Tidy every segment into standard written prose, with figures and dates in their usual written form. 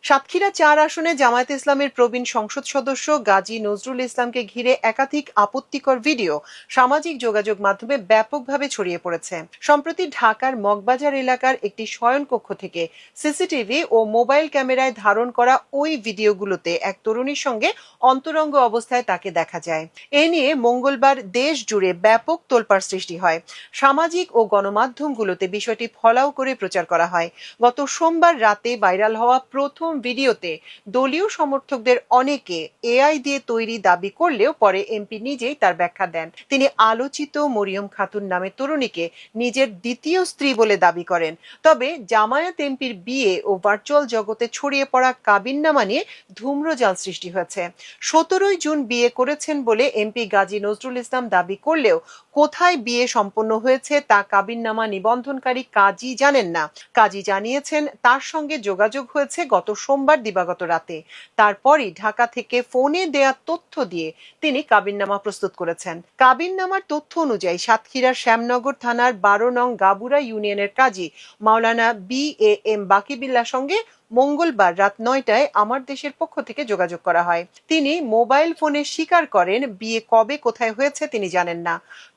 সাতক্ষীরা-৪ আসনে জামায়াতে ইসলামের প্রবীণ সংসদ সদস্য গাজী নজরুল ইসলামকে ঘিরে একাধিক আপত্তিকর ভিডিও সামাজিক যোগাযোগ মাধ্যমে ব্যাপকভাবে ছড়িয়ে পড়েছে। সম্প্রতি ঢাকার মগবাজার এলাকার একটি শয়নকক্ষ থেকে সিসিটিভি ও মোবাইল ক্যামেরায় ধারণ করা ওই ভিডিওগুলোতে এক তরুণীর সঙ্গে অন্তরঙ্গ অবস্থায় তাকে দেখা যায়। এ নিয়ে মঙ্গলবার দেশ জুড়ে ব্যাপক তোলপাড় সৃষ্টি হয়। সামাজিক ও গণমাধ্যমগুলোতে বিষয়টি ফলাও করে প্রচার করা হয়। গত সোমবার রাতে ভাইরাল হওয়া প্রথম ভিডিওতে দলীয় সমর্থকদের অনেকে এআই দিয়ে তৈরি দাবি করলেও পরে এমপি নিজেই তার ব্যাখ্যা দেন। তিনি আলোচিত মরিয়ম খাতুন নামে তরুণীকে নিজের দ্বিতীয় স্ত্রী বলে দাবি করেন। তবে জামায়াত এমপির বিয়ে ও ভার্চুয়াল জগতে ছড়িয়ে পড়া কাবিননামা নিয়ে ধূম্রজাল সৃষ্টি হয়েছে। 17ই জুন বিয়ে করেছেন বলে এমপি গাজী নজরুল ইসলাম দাবি করলেও কোথায় বিয়ে সম্পন্ন হয়েছে তা কাবিননামা নিবন্ধনকারী কাজী জানেন না। কাজী জানিয়েছেন তার সঙ্গে যোগাযোগ হয়েছে গত সোমবার দিবাগত রাতে। তারপরই ঢাকা থেকে ফোনে দেয়া তথ্য দিয়ে তিনি কাবিননামা প্রস্তুত করেছেন। কাবিননামার তথ্য অনুযায়ী সাতক্ষীরার শ্যামনগর থানার 12 নং গাবুরা ইউনিয়নের কাজী মাওলানা BAM বাকিবিল্লার সঙ্গে মঙ্গলবার রাত 9টায় আমার দেশের পক্ষ থেকে যোগাযোগ করা হয়। তিনি মোবাইল ফোনে স্বীকার করেন বিয়ে কবে কোথায় হয়েছে তিনি জানেন না।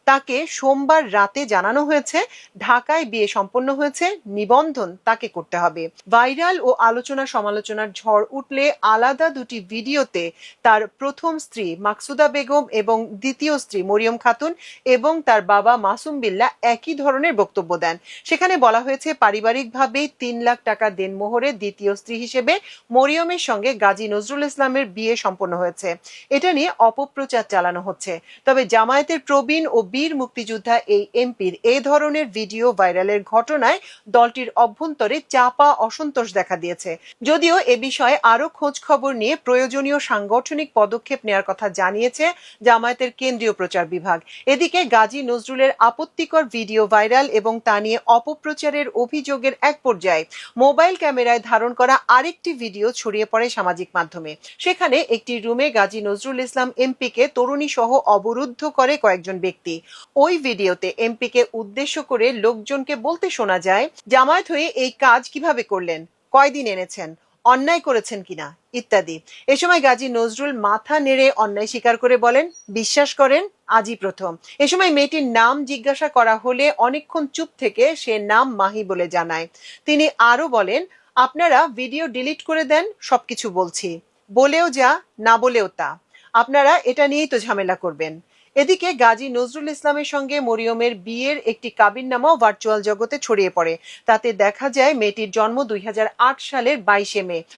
তাকে সোমবার রাতে জানানো হয়েছে ঢাকায় বিয়ে সম্পন্ন হয়েছে, নিবন্ধন তাকে করতে হবে। ভাইরাল ও আলোচনা সমালোচনার ঝড় উঠলে আলাদা দুটি ভিডিওতে তার প্রথম স্ত্রী মাকসুদা বেগম এবং দ্বিতীয় স্ত্রী মরিয়ম খাতুন এবং তার বাবা মাসুম বিল্লাহ একই ধরনের বক্তব্য দেন। সেখানে বলা হয়েছে পারিবারিকভাবেই 3 লাখ টাকা দেনমোহরে দ্বিতীয় স্ত্রী হিসেবে মরিয়মের সঙ্গে গাজী নজরুল ইসলামের বিয়ে সম্পন্ন হয়েছে। এটা নিয়ে অপপ্রচার চালানো হচ্ছে। তবে জামায়াতের প্রবীণ ও বীর মুক্তিযোদ্ধা এই এমপির এই ধরনের ভিডিও ভাইরালের ঘটনায় দলটির অভ্যন্তরে চাপা অসন্তোষ দেখা দিয়েছে। যদিও এ বিষয়ে আরো খোঁজ খবর নিয়ে প্রয়োজনীয় সাংগঠনিক পদক্ষেপ নেওয়ার কথা জানিয়েছে জামায়াতের কেন্দ্রীয় প্রচার বিভাগ। এদিকে গাজী নজরুলের আপত্তিকর ভিডিও ভাইরাল এবং তা নিয়ে অপপ্রচারের অভিযোগের এক পর্যায়ে মোবাইল ক্যামেরায় ধারণ করা আরেকটি ভিডিও ছড়িয়ে পড়ে সামাজিক মাধ্যমে। সেখানে একটি রুমে গাজী নজরুল ইসলাম এমপিকে তরুণী সহ অবরুদ্ধ করে কয়েকজন ব্যক্তি। ওই ভিডিওতে এমপিকে উদ্দেশ্য করে লোকজনকে বলতে শোনা যায়, জামায়াত হয়ে এই কাজ কিভাবে করলেন, কয়দিন এনেছেন, অন্যায় করেছেন কিনা ইত্যাদি। এ সময় গাজী নজরুল মাথা নেড়ে অন্যায় স্বীকার করে বলেন, বিশ্বাস করেন আজই প্রথম। এ সময় মেয়েটির নাম জিজ্ঞাসা করা হলে অনেকক্ষণ চুপ থেকে সে নাম মাহি বলে জানায়। তিনি আরো বলেন, আপনারা ভিডিও ডিলিট করে দেন, সবকিছু বলছি, বলেও যা না বলেও তা, আপনারা এটা নিয়েই তো ঝামেলা করবেন। এদিকে গাজী নজরুল ইসলামের সঙ্গে মরিয়মের বিয়ের একটি কাবিননামাও ভার্চুয়াল জগতে ছড়িয়ে পড়ে। তাতে দেখা যায় মেয়েটির জন্ম 2008 সালের 22 মে।